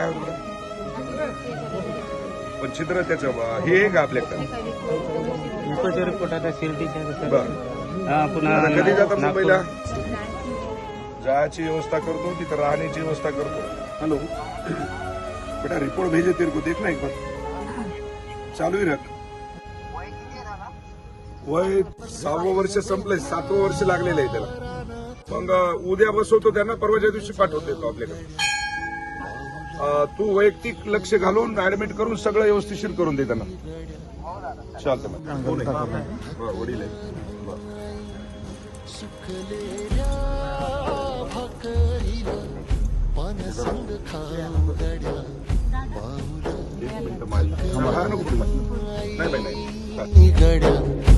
काय होतं पण छिद्र त्याचं हे आहे का आपल्याकडे? रिपोर्ट आता शिर्डीच्या बरं पुन्हा कधी जातात मुंबईला? जायची व्यवस्था करतो, तिथं राहण्याची व्यवस्था करतो. हॅलो बेटा, रिपोर्ट भेजे तेरे को, देख ना एक बार. चालू ही रख. वय 6वं वर्ष संपलंय, 7वं वर्ष लागलेलं आहे त्याला. मग उद्या बसवतो त्यांना, परवाच्या दिवशी पाठवतो येतो आपल्याकडे. तू वैयक्तिक लक्ष घालून ऍडमिट करून सगळं व्यवस्थिशीर करून दे त्यांना. चालतं मग. वडील आहे. एक मिनिट माझी नाही.